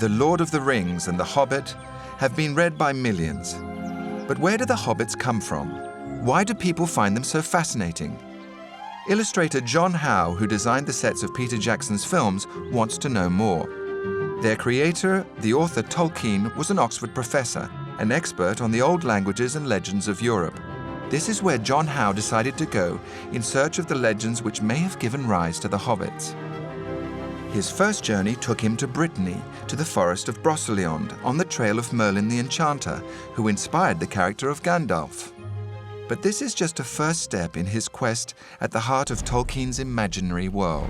The Lord of the Rings and The Hobbit have been read by millions. But where do the hobbits come from? Why do people find them so fascinating? Illustrator John Howe, who designed the sets of Peter Jackson's films, wants to know more. Their creator, the author Tolkien, was an Oxford professor, an expert on the old languages and legends of Europe. This is where John Howe decided to go in search of the legends which may have given rise to the hobbits. His first journey took him to Brittany, to the forest of Brocéliande, on the trail of Merlin the Enchanter, who inspired the character of Gandalf. But this is just a first step in his quest at the heart of Tolkien's imaginary world.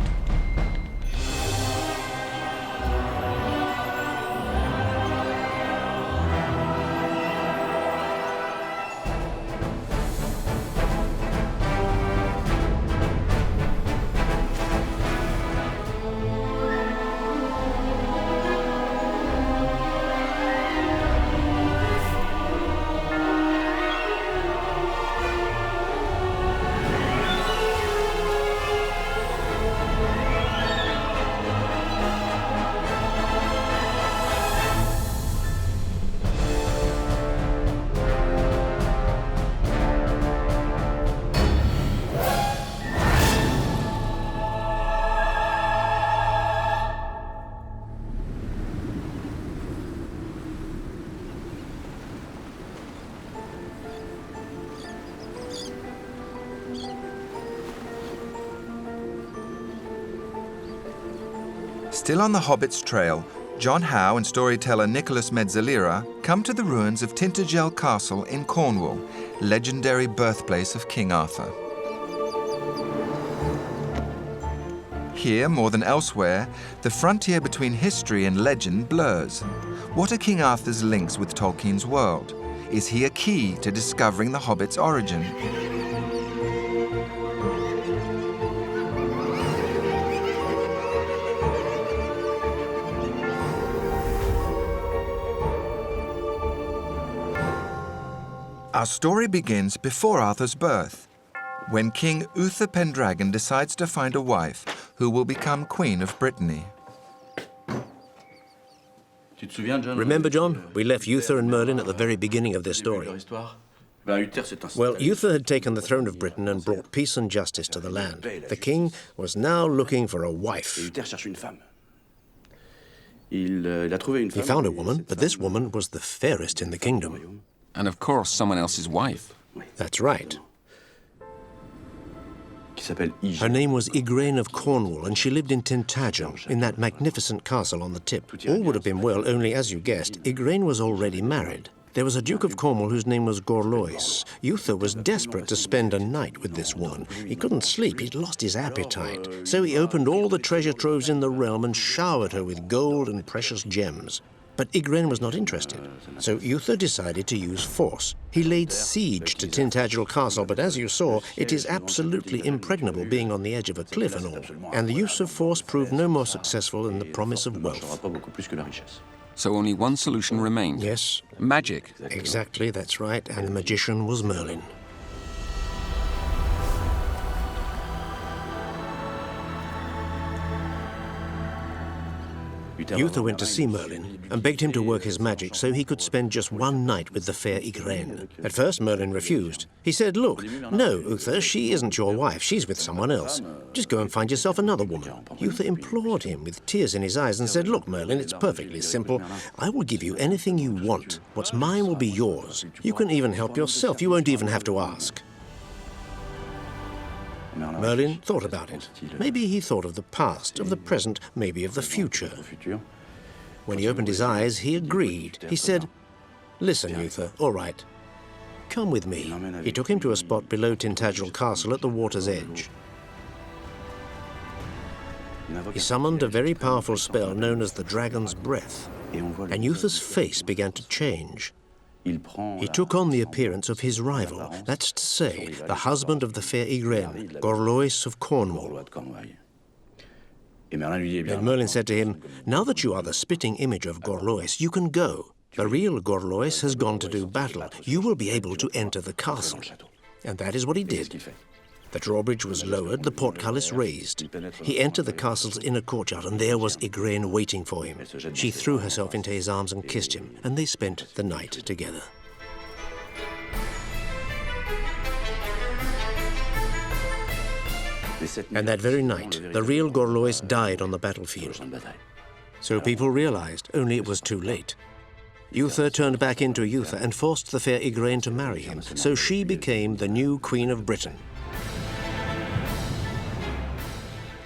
Still on the Hobbit's trail, John Howe and storyteller Nicolas Mezzalira come to the ruins of Tintagel Castle in Cornwall, legendary birthplace of King Arthur. Here, more than elsewhere, the frontier between history and legend blurs. What are King Arthur's links with Tolkien's world? Is he a key to discovering the Hobbit's origin? Our story begins before Arthur's birth, when King Uther Pendragon decides to find a wife who will become Queen of Brittany. Remember, John, we left Uther and Merlin at the very beginning of this story. Well, Uther had taken the throne of Britain and brought peace and justice to the land. The king was now looking for a wife. He found a woman, but this woman was the fairest in the kingdom. And of course, someone else's wife. That's right. Her name was Igraine of Cornwall, and she lived in Tintagel, in that magnificent castle on the tip. All would have been well, only, as you guessed, Igraine was already married. There was a Duke of Cornwall whose name was Gorlois. Uther was desperate to spend a night with this woman. He couldn't sleep, he'd lost his appetite. So he opened all the treasure troves in the realm and showered her with gold and precious gems. But Igraine was not interested, so Uther decided to use force. He laid siege to Tintagel Castle, but as you saw, it is absolutely impregnable, being on the edge of a cliff and all. And the use of force proved no more successful than the promise of wealth. So only one solution remained. Yes. Magic. Exactly, that's right, and the magician was Merlin. Uther went to see Merlin and begged him to work his magic so he could spend just one night with the fair Igraine. At first, Merlin refused. He said, "Look, no, Uther, she isn't your wife. She's with someone else. Just go and find yourself another woman." Uther implored him with tears in his eyes and said, "Look, Merlin, it's perfectly simple. I will give you anything you want. What's mine will be yours. You can even help yourself. You won't even have to ask." Merlin thought about it. Maybe he thought of the past, of the present, maybe of the future. When he opened his eyes, he agreed. He said, "Listen, Uther, all right. Come with me." He took him to a spot below Tintagel Castle at the water's edge. He summoned a very powerful spell known as the Dragon's Breath, and Uther's face began to change. He took on the appearance of his rival, that's to say, the husband of the fair Igraine, Gorlois of Cornwall. Then Merlin said to him, "Now that you are the spitting image of Gorlois, you can go. The real Gorlois has gone to do battle. You will be able to enter the castle." And that is what he did. The drawbridge was lowered, the portcullis raised. He entered the castle's inner courtyard, and there was Igraine waiting for him. She threw herself into his arms and kissed him, and they spent the night together. And that very night, the real Gorlois died on the battlefield. So people realized, only it was too late. Uther turned back into Uther and forced the fair Igraine to marry him, so she became the new Queen of Britain.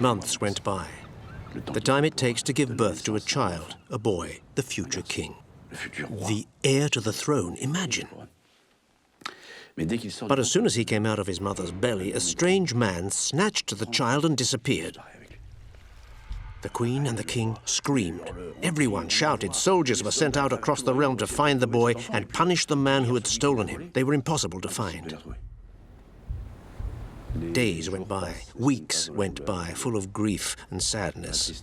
Months went by, the time it takes to give birth to a child, a boy, the future king. The heir to the throne, imagine. But as soon as he came out of his mother's belly, a strange man snatched the child and disappeared. The queen and the king screamed. Everyone shouted. Soldiers were sent out across the realm to find the boy and punish the man who had stolen him. They were impossible to find. Days went by, weeks went by, full of grief and sadness.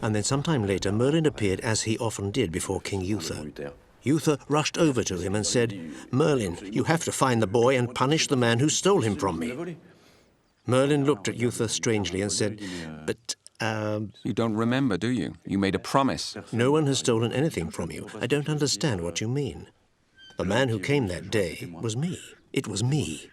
And then sometime later, Merlin appeared as he often did before King Uther. Uther rushed over to him and said, "Merlin, you have to find the boy and punish the man who stole him from me." Merlin looked at Uther strangely and said, "But, You don't remember, do you? You made a promise. No one has stolen anything from you. I don't understand what you mean. The man who came that day was me. It was me.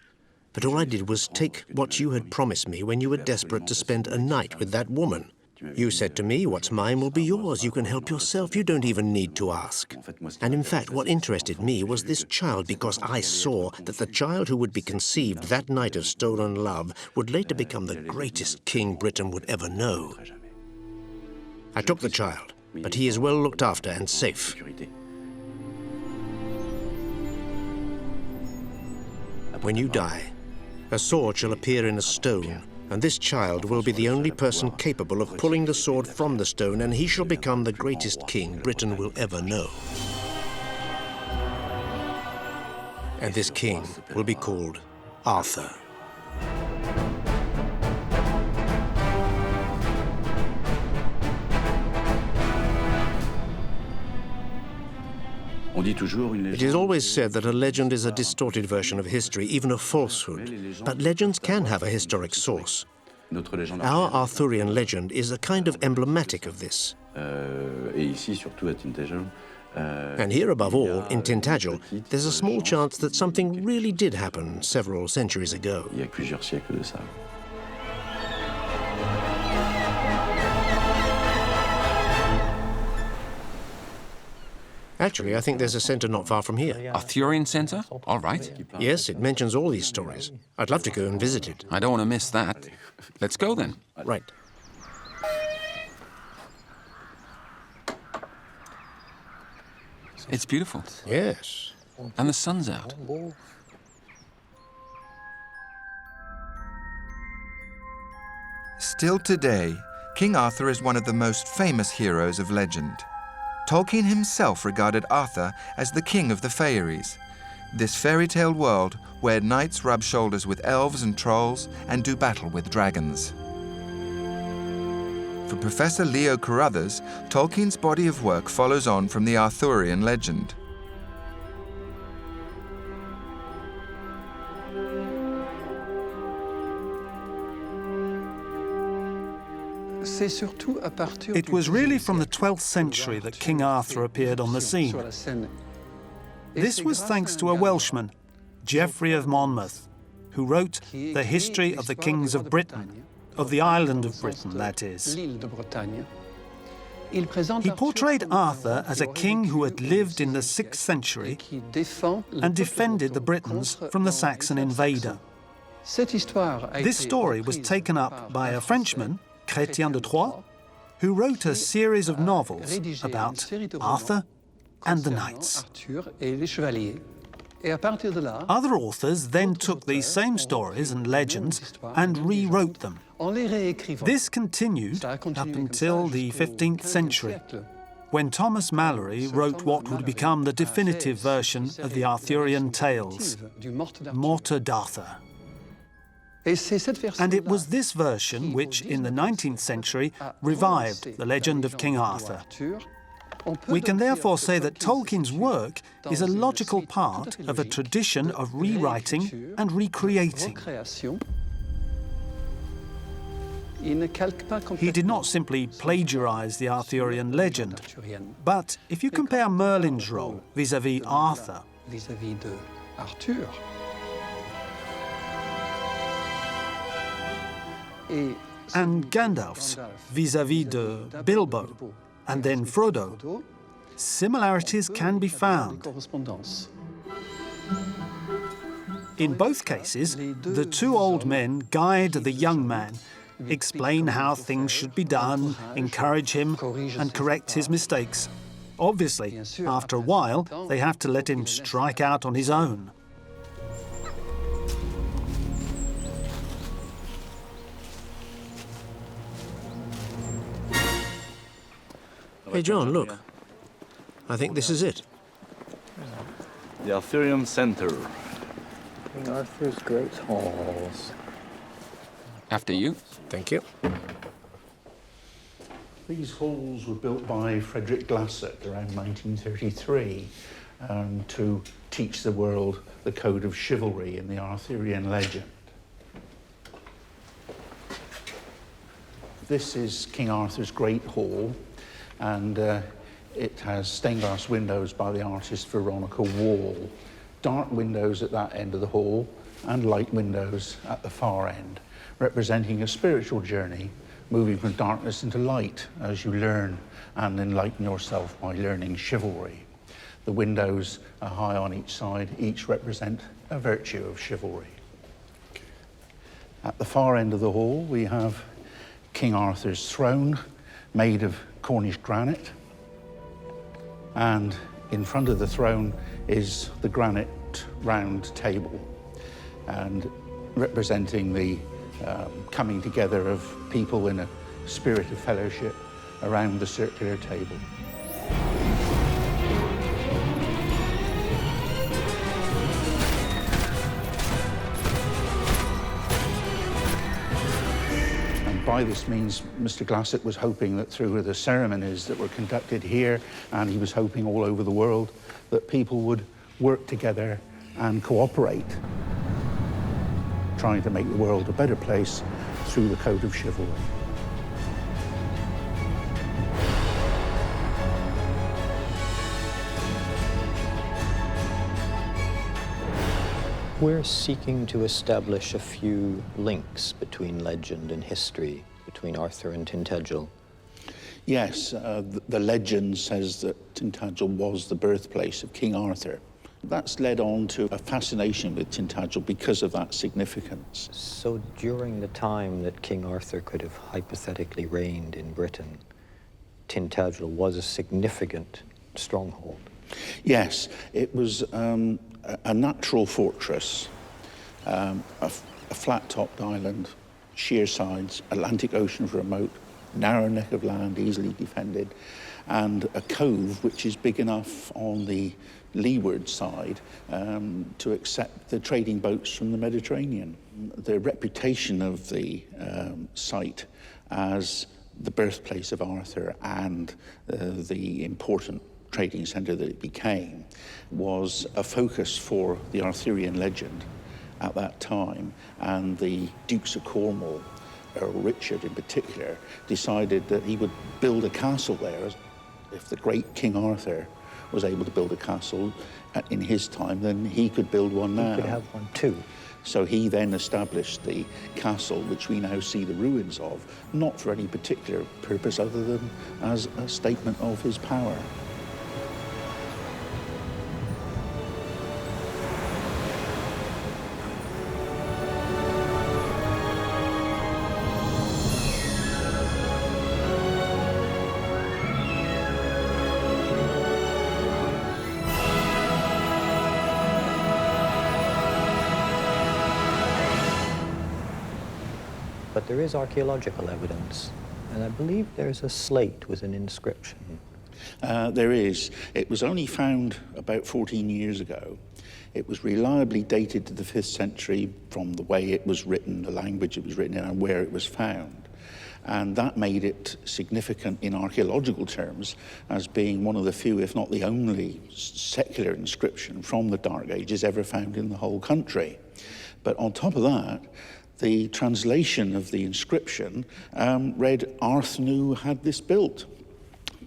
But all I did was take what you had promised me when you were desperate to spend a night with that woman. You said to me, what's mine will be yours. You can help yourself. You don't even need to ask. And in fact, what interested me was this child, because I saw that the child who would be conceived that night of stolen love would later become the greatest king Britain would ever know. I took the child, but he is well looked after and safe. When you die, a sword shall appear in a stone, and this child will be the only person capable of pulling the sword from the stone, and he shall become the greatest king Britain will ever know. And this king will be called Arthur. It is always said that a legend is a distorted version of history, even a falsehood. But legends can have a historic source. Our Arthurian legend is a kind of emblematic of this. And here above all, in Tintagel, there's a small chance that something really did happen several centuries ago. Actually, I think there's a centre not far from here. Arthurian Centre? All right. Yes, it mentions all these stories. I'd love to go and visit it. I don't want to miss that. Let's go then. Right. It's beautiful. Yes. And the sun's out. Still today, King Arthur is one of the most famous heroes of legend. Tolkien himself regarded Arthur as the king of the Faeries, this fairy tale world where knights rub shoulders with elves and trolls and do battle with dragons. For Professor Leo Garruthers, Tolkien's body of work follows on from the Arthurian legend. It was really from the 12th century that King Arthur appeared on the scene. This was thanks to a Welshman, Geoffrey of Monmouth, who wrote the history of the kings of Britain, of the island of Britain, that is. He portrayed Arthur as a king who had lived in the 6th century and defended the Britons from the Saxon invader. This story was taken up by a Frenchman, Chrétien de Troyes, who wrote a series of novels about Arthur and the knights. Other authors then took these same stories and legends and rewrote them. This continued up until the 15th century, when Thomas Malory wrote what would become the definitive version of the Arthurian tales, Morte d'Arthur. And it was this version which, in the 19th century, revived the legend of King Arthur. We can therefore say that Tolkien's work is a logical part of a tradition of rewriting and recreating. He did not simply plagiarize the Arthurian legend, but if you compare Merlin's role vis-à-vis Arthur, and Gandalf's vis-à-vis de Bilbo, and then Frodo, similarities can be found. In both cases, the two old men guide the young man, explain how things should be done, encourage him, and correct his mistakes. Obviously, after a while, they have to let him strike out on his own. Hey, John, look. I think this is it. The Arthurian Center. King Arthur's Great Halls. After you. Thank you. These halls were built by Frederick Glassett around 1933 to teach the world the code of chivalry in the Arthurian legend. This is King Arthur's Great Hall, and it has stained glass windows by the artist Veronica Wall, dark windows at that end of the hall, and light windows at the far end, representing a spiritual journey, moving from darkness into light as you learn and enlighten yourself by learning chivalry. The windows are high on each side, each represent a virtue of chivalry. At the far end of the hall, we have King Arthur's throne, made of Cornish granite. And in front of the throne is the granite round table, and representing the coming together of people in a spirit of fellowship around the circular table. And by this means, Mr. Glassett was hoping that through the ceremonies that were conducted here, and he was hoping all over the world, that people would work together and cooperate, trying to make the world a better place through the code of chivalry. We're seeking to establish a few links between legend and history, between Arthur and Tintagel. Yes, the legend says that Tintagel was the birthplace of King Arthur. That's led on to a fascination with Tintagel because of that significance. So during the time that King Arthur could have hypothetically reigned in Britain, Tintagel was a significant stronghold. Yes, it was a natural fortress, a flat-topped island, sheer sides, Atlantic Ocean remote, narrow neck of land, easily defended, and a cove which is big enough on the leeward side to accept the trading boats from the Mediterranean. The reputation of the site as the birthplace of Arthur and the important trading centre that it became was a focus for the Arthurian legend at that time, and the Dukes of Cornwall, Earl Richard in particular, decided that he would build a castle there. If the great King Arthur was able to build a castle in his time, then he could build one now. He could have one too. So he then established the castle, which we now see the ruins of, not for any particular purpose other than as a statement of his power. But there is archaeological evidence, and I believe there's a slate with an inscription. There is. It was only found about 14 years ago. It was reliably dated to the 5th century from the way it was written, the language it was written in, and where it was found. And that made it significant in archaeological terms as being one of the few, if not the only, secular inscription from the Dark Ages ever found in the whole country. But on top of that, the translation of the inscription read, Arthnu had this built.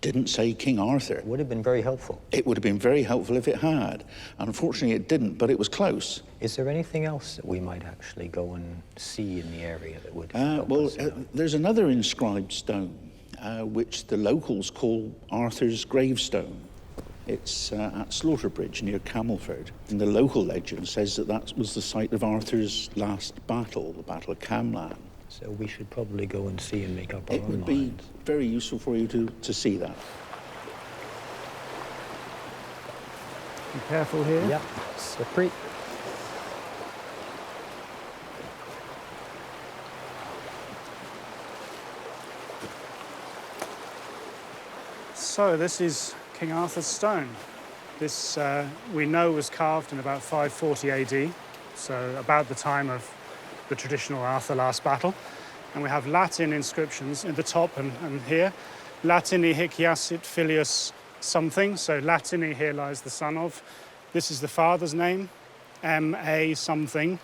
Didn't say King Arthur. It would have been very helpful. It would have been very helpful if it had. Unfortunately, it didn't, but it was close. Is there anything else that we might actually go and see in the area that would help us? There's another inscribed stone, which the locals call Arthur's gravestone. It's at Slaughter-Bridge near Camelford. And the local legend says that that was the site of Arthur's last battle, the Battle of Camelot. So we should probably go and see and make up our own It would be minds. very useful for you to see that. Be careful here. Yeah, slippery. So this is King Arthur's stone. This we know was carved in about 540 AD, so about the time of the traditional Arthur last battle. And we have Latin inscriptions in the top and here. Latini hic jacit filius something, so Latini, here lies the son of. This is the father's name, M.A. something,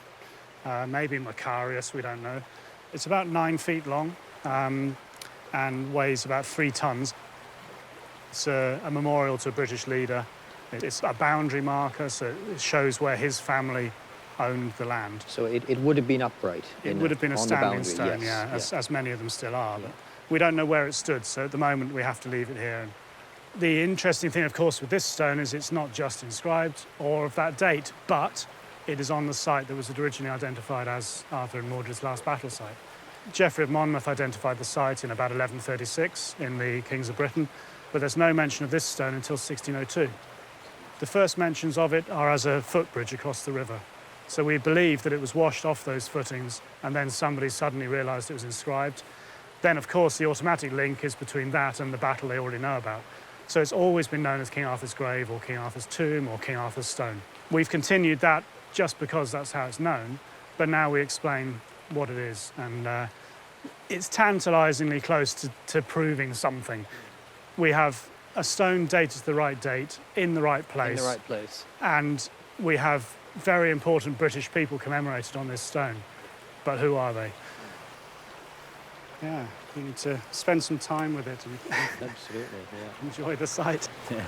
maybe Macarius, we don't know. It's about 9 feet long and weighs about 3 tons. It's a memorial to a British leader. It's a boundary marker, so it shows where his family owned the land. So it would have been upright. It would have been a standing stone, yes, as many of them still are. But we don't know where it stood, so at the moment we have to leave it here. The interesting thing, of course, with this stone is it's not just inscribed or of that date, but it is on the site that was originally identified as Arthur and Mordred's last battle site. Geoffrey of Monmouth identified the site in about 1136 in the Kings of Britain, but there's no mention of this stone until 1602. The first mentions of it are as a footbridge across the river. So we believe that it was washed off those footings and then somebody suddenly realised it was inscribed. Then, of course, the automatic link is between that and the battle they already know about. So it's always been known as King Arthur's grave or King Arthur's tomb or King Arthur's stone. We've continued that just because that's how it's known, but now we explain what it is. And it's tantalisingly close to proving something. We have a stone dated to the right date, in the right place. In the right place. And we have very important British people commemorated on this stone. But who are they? Yeah, you need to spend some time with it and Absolutely, yeah. enjoy the sight. Yeah,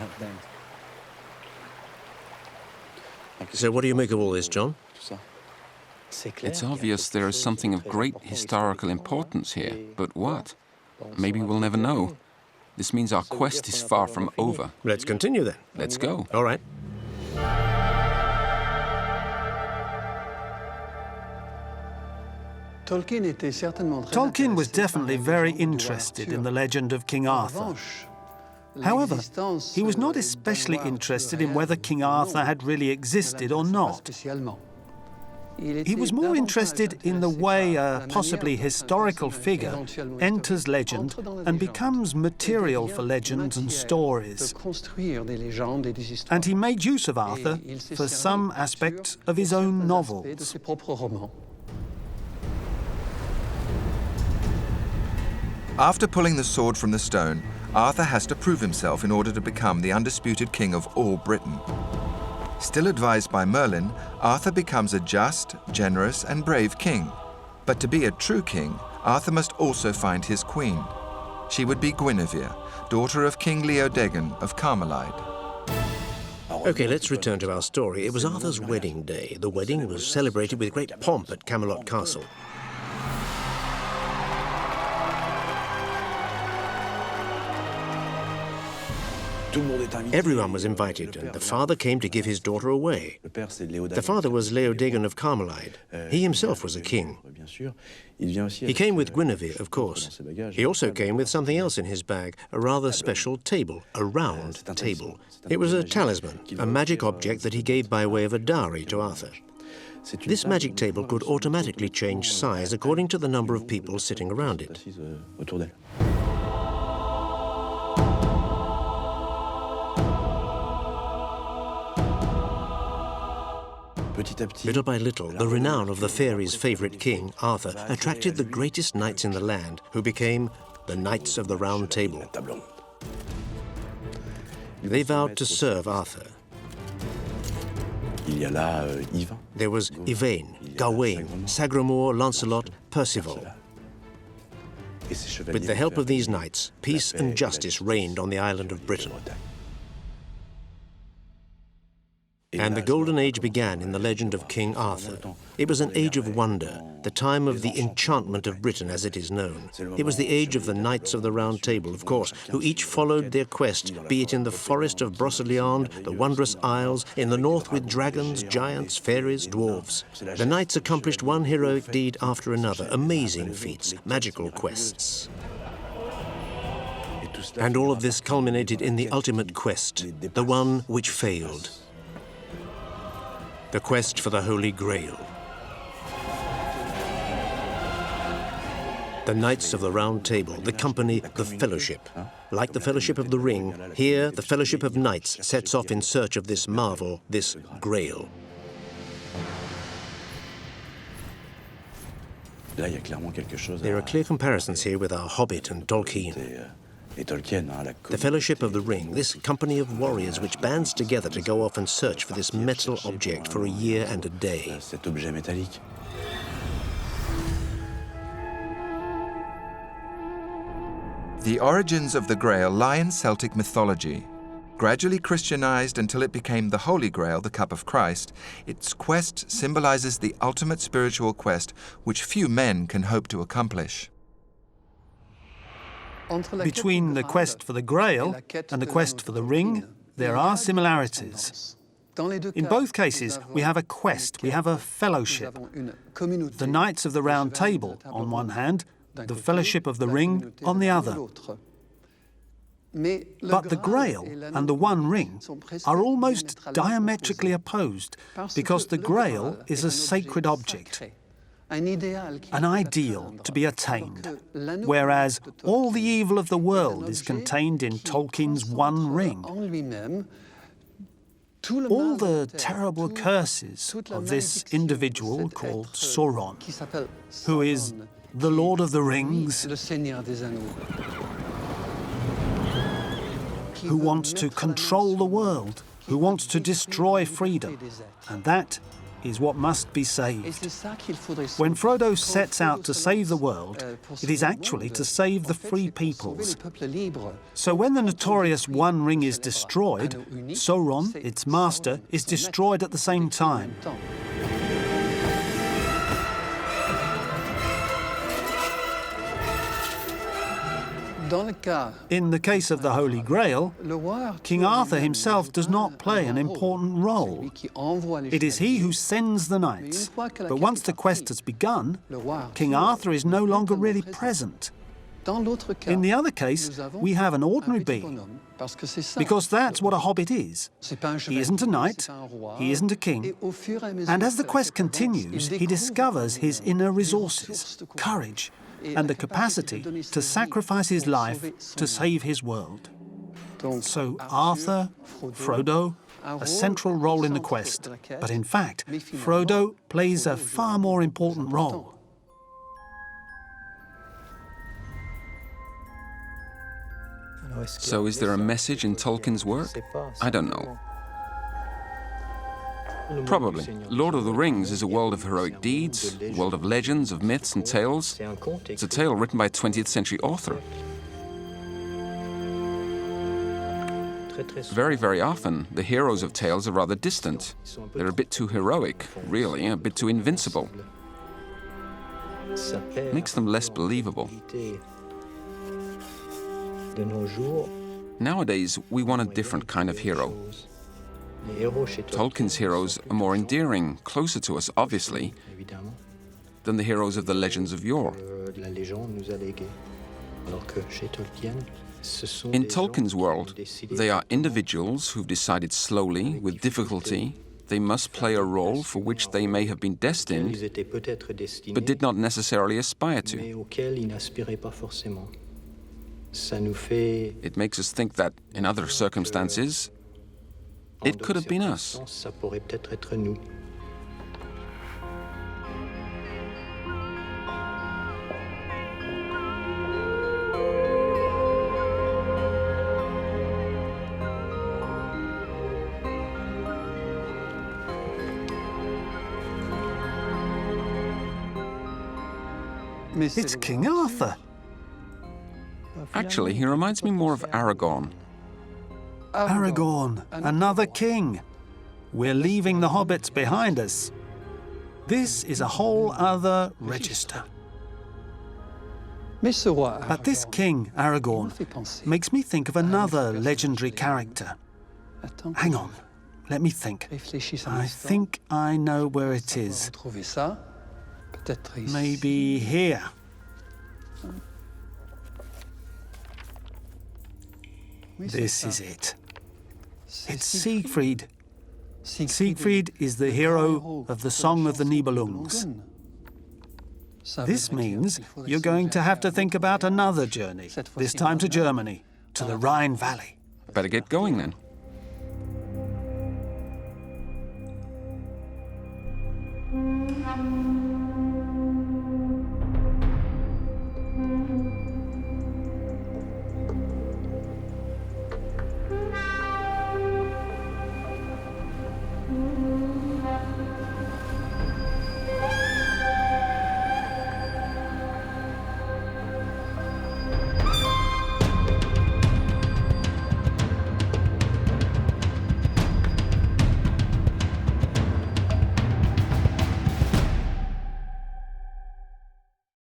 thanks. So what do you make of all this, John? It's obvious there is something of great historical importance here, but what? Maybe we'll never know. This means our quest is far from over. Let's continue then. Let's go. All right. Tolkien was definitely very interested in the legend of King Arthur. However, he was not especially interested in whether King Arthur had really existed or not. He was more interested in the way a possibly historical figure enters legend and becomes material for legends and stories. And he made use of Arthur for some aspects of his own novels. After pulling the sword from the stone, Arthur has to prove himself in order to become the undisputed king of all Britain. Still advised by Merlin, Arthur becomes a just, generous, and brave king. But to be a true king, Arthur must also find his queen. She would be Guinevere, daughter of King Leodegan of Camelot. Okay, let's return to our story. It was Arthur's wedding day. The wedding was celebrated with great pomp at Camelot Castle. Everyone was invited, and the father came to give his daughter away. The father was Leodegan of Camelot. He himself was a king. He came with Guinevere, of course. He also came with something else in his bag, a rather special table, a round table. It was a talisman, a magic object that he gave by way of a dowry to Arthur. This magic table could automatically change size according to the number of people sitting around it. Little by little, the renown of the fairies' favourite king, Arthur, attracted the greatest knights in the land, who became the Knights of the Round Table. They vowed to serve Arthur. There was Yvain, Gawain, Sagramore, Lancelot, Percival. With the help of these knights, peace and justice reigned on the island of Britain. And the Golden Age began in the legend of King Arthur. It was an age of wonder, the time of the enchantment of Britain as it is known. It was the age of the Knights of the Round Table, of course, who each followed their quest, be it in the forest of Brocéliande, the wondrous isles, in the north with dragons, giants, fairies, dwarves. The knights accomplished one heroic deed after another, amazing feats, magical quests. And all of this culminated in the ultimate quest, the one which failed. The quest for the Holy Grail. The Knights of the Round Table, the company, the Fellowship. Like the Fellowship of the Ring, here the Fellowship of Knights sets off in search of this marvel, this Grail. There are clear comparisons here with our Hobbit and Tolkien. The Fellowship of the Ring, this company of warriors which bands together to go off and search for this metal object for a year and a day. The origins of the Grail lie in Celtic mythology. Gradually Christianized until it became the Holy Grail, the Cup of Christ, its quest symbolizes the ultimate spiritual quest which few men can hope to accomplish. Between the quest for the Grail and the quest for the Ring, there are similarities. In both cases, we have a quest, we have a fellowship. The Knights of the Round Table on one hand, the Fellowship of the Ring on the other. But the Grail and the One Ring are almost diametrically opposed because the Grail is a sacred object, an ideal to be attained, whereas all the evil of the world is contained in Tolkien's One Ring. All the terrible curses of this individual called Sauron, who is the Lord of the Rings, who wants to control the world, who wants to destroy freedom, and that is what must be saved. When Frodo sets out to save the world, it is actually to save the free peoples. So when the notorious One Ring is destroyed, Sauron, its master, is destroyed at the same time. In the case of the Holy Grail, King Arthur himself does not play an important role. It is he who sends the knights. But once the quest has begun, King Arthur is no longer really present. In the other case, we have an ordinary being, because that's what a hobbit is. He isn't a knight, he isn't a king, and as the quest continues, he discovers his inner resources, courage, and the capacity to sacrifice his life to save his world. So Arthur, Frodo, a central role in the quest, but in fact, Frodo plays a far more important role. So is there a message in Tolkien's work? I don't know. Probably. Lord of the Rings is a world of heroic deeds, a world of legends, of myths and tales. It's a tale written by a 20th century author. Very, very often, the heroes of tales are rather distant. They're a bit too heroic, really, a bit too invincible. Makes them less believable. Nowadays, we want a different kind of hero. Tolkien's heroes are more endearing, closer to us, obviously, than the heroes of the legends of yore. In Tolkien's world, they are individuals who've decided slowly, with difficulty, they must play a role for which they may have been destined, but did not necessarily aspire to. It makes us think that, in other circumstances, it could have been us. It's King Arthur. Actually, he reminds me more of Aragorn. Aragorn, another king. We're leaving the hobbits behind us. This is a whole other register. But this king, Aragorn, makes me think of another legendary character. Hang on, let me think. I think I know where it is. Maybe here. This is it. It's Siegfried. Siegfried is the hero of the Song of the Nibelungs. This means you're going to have to think about another journey, this time to Germany, to the Rhine Valley. Better get going then.